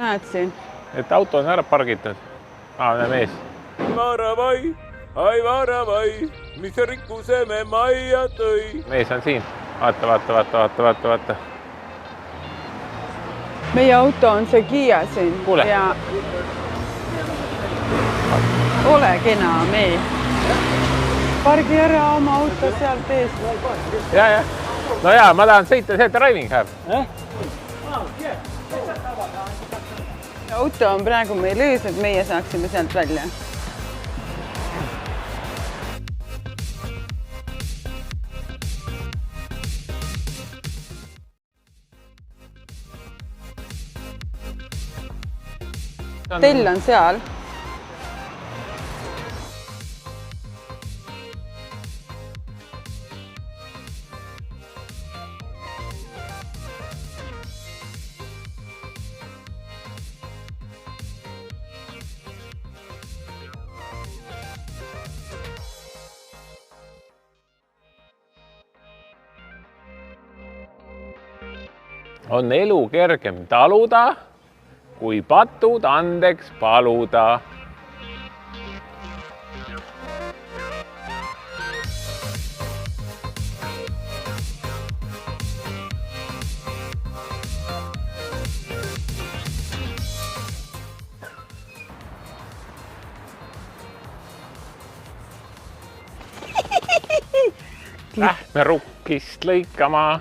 näed siin? Et auto on ära pargitud. Näe mees. Varavai, ai varavai, mis rikkuse me majja tõi. Mees on siin. Vaata. Meie auto on see Kia siin. Kuule. Ja ole kena, mee. Pargi ära oma auto sealt ees. Ja. No jaa, ma tahan sõita see driving hab. Auto on praegu meil ees, et meie saaksime sealt välja. Tell on seal. On elu kergem taluda, kui patud andeks paluda. Lähme rukkist lõikama,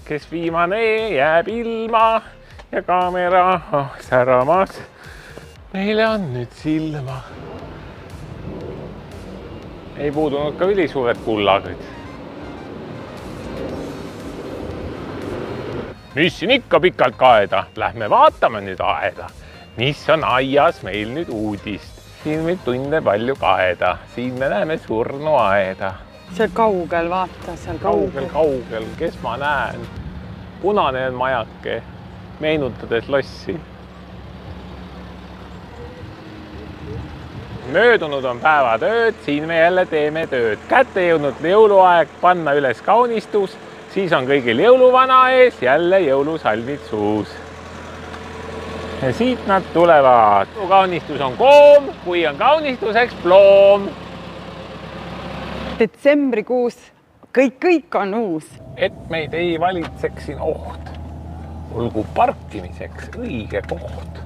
kes viimane jääb ilma ja kaamera säramas. Meile on nüüd silma. Ei puudunud ka ülisuured kullagrid. Mis siin ikka pikalt kaeda? Lähme vaatame nüüd aeda. Mis on aias meil nüüd uudist? Siin võib tunde palju kaeda. Siin me näeme surnu aeda. Seal kaugel, vaata, seal Kaugel, kes ma näen? Punane on majake, meenutades lossi. Möödunud on päevatööd, siin me jälle teeme tööd. Kätte jõudnud jõuluaeg panna üles kaunistus, siis on kõigil jõuluvana ees jälle jõulusalmid suus. Ja siit nad tulevad. Kaunistus on koom, kui on kaunistuseks ploom. Detsembrikuus kõik on uus. Et meid ei valitseks siin oht. Olgu parkimiseks õige koht.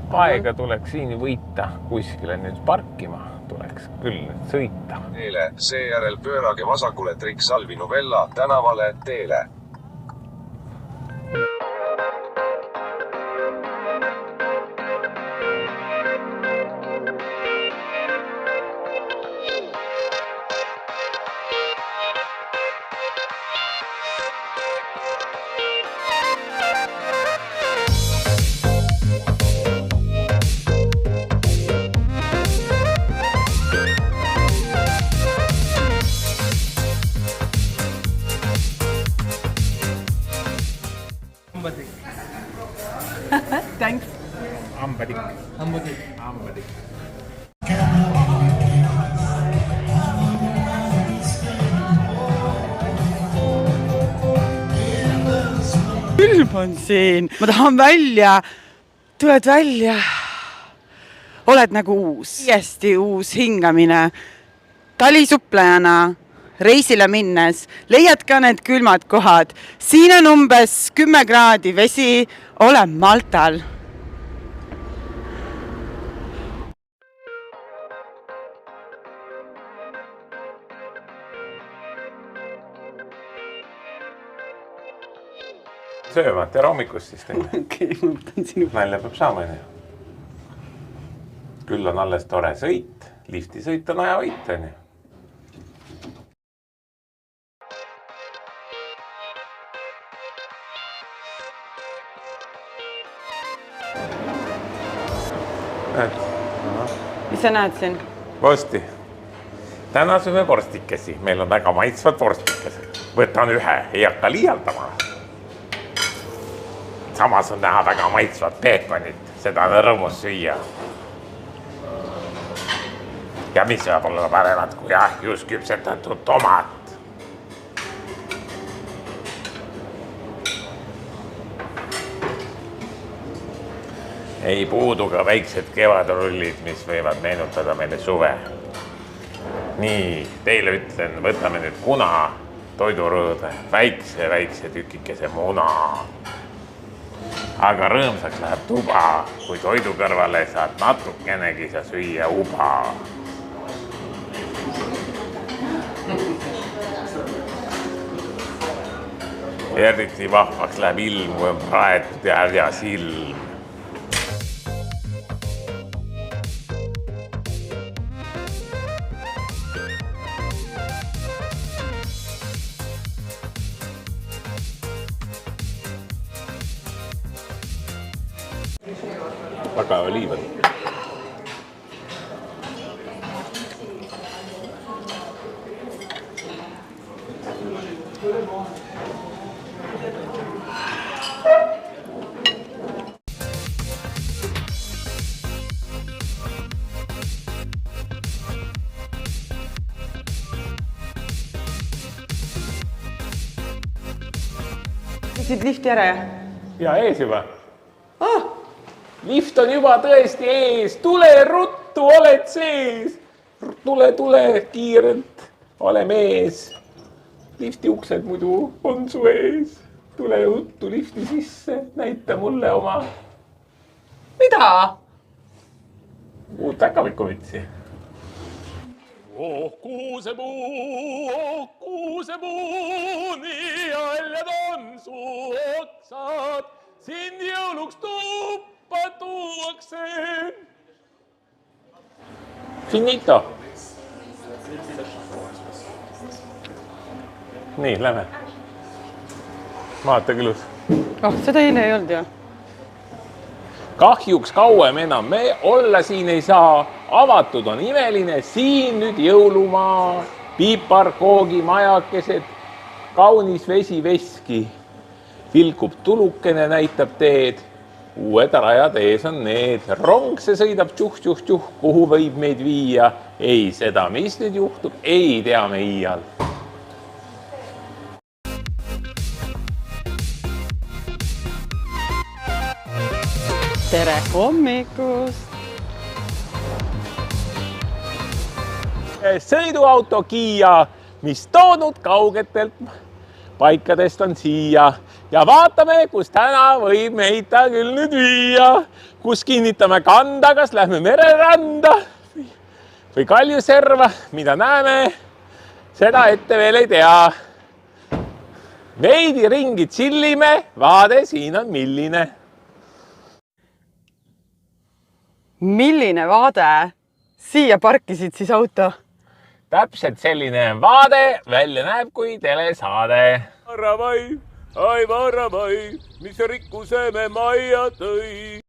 Aega tuleks siin võita. Kuskile nüüd parkima tuleks küll sõita. Teele, seejärel pöörage vasakule Trik Salvi Novella tänavale teele. Thanks. Ambadik. Külm on siin. Ma tahan välja. Tuled välja. Oled nagu uus. Täiesti uus hingamine. Talisuplejana. Reisile minnes. Leiad ka need külmad kohad. Siin on umbes 10 kraadi vesi. Olen Maltal. Sööma, tere hommikust siis teile. Okei, ma võtan sinu. Nalja peab saama. Küll on alles tore sõit. Lifti sõit on aja võit. Mis sa näed siin? Vorsti. Täna sööme vorstikesi. Meil on väga maitsvad vorstikesed. Võtan ühe, ei hakka liialdama. Samas on näha väga maitsvad peekonit. Seda on rõõmus süüa. Ja mis saab olla paremat kui just küpsetatud tomat. ei puudu ka väiksed kevadrullid, mis võivad meenutada meile suve. Nii, teile ütlen, võtame nüüd kuna toidurõõde, väikse tükikese muna. Aga rõõmsaks läheb tuba, kui toidu kõrvale saad natukenegi sa süüa uba. Eriti vahvaks läheb ilm, kui on praetud ja härjas ilm. Väga oliivad. Läksid lifti ära, jah? Ja ees juba. Lift on juba tõesti ees. Tule ruttu, oled sees. Tule kiirelt. Ole mees. Lifti uksed muidu on su ees. Tule ruttu lifti sisse. Näita mulle oma... Mida? Uut äkavikovitsi. Kuusepuu, nii jäljed on su oksad. Sind jõuluks tuppa tuuakse. Finito. Nii, lähme. Vaata külus. Seda eile ei olnud, jah. Kahjuks kauem enam me olla siin ei saa. Avatud on imeline. Siin nüüd jõulumaa. Piipar, koogi, majakesed. Kaunis vesi veski. Vilkub tulukene, näitab teed. Uued rajad ees on need. Rong see sõidab tšuh. Kuhu võib meid viia? Ei, seda, mis nüüd juhtub, ei tea me iial. Tere hommikust! Sõiduauto Kiia, mis toonud kaugetelt paikadest on siia. Ja vaatame, kus täna võib meid ta küll nüüd viia. Kus kinnitame kanda, kas lähme mereranda või Kaljuserva, mida näeme, seda ette veel ei tea. Veidi ringi chillime, vaade siin on milline. Milline vaade? Siia parkisid siis auto? Täpselt selline vaade välja näeb kui telesaade. Varavai, ai varavai, mis rikkuse me majja tõi.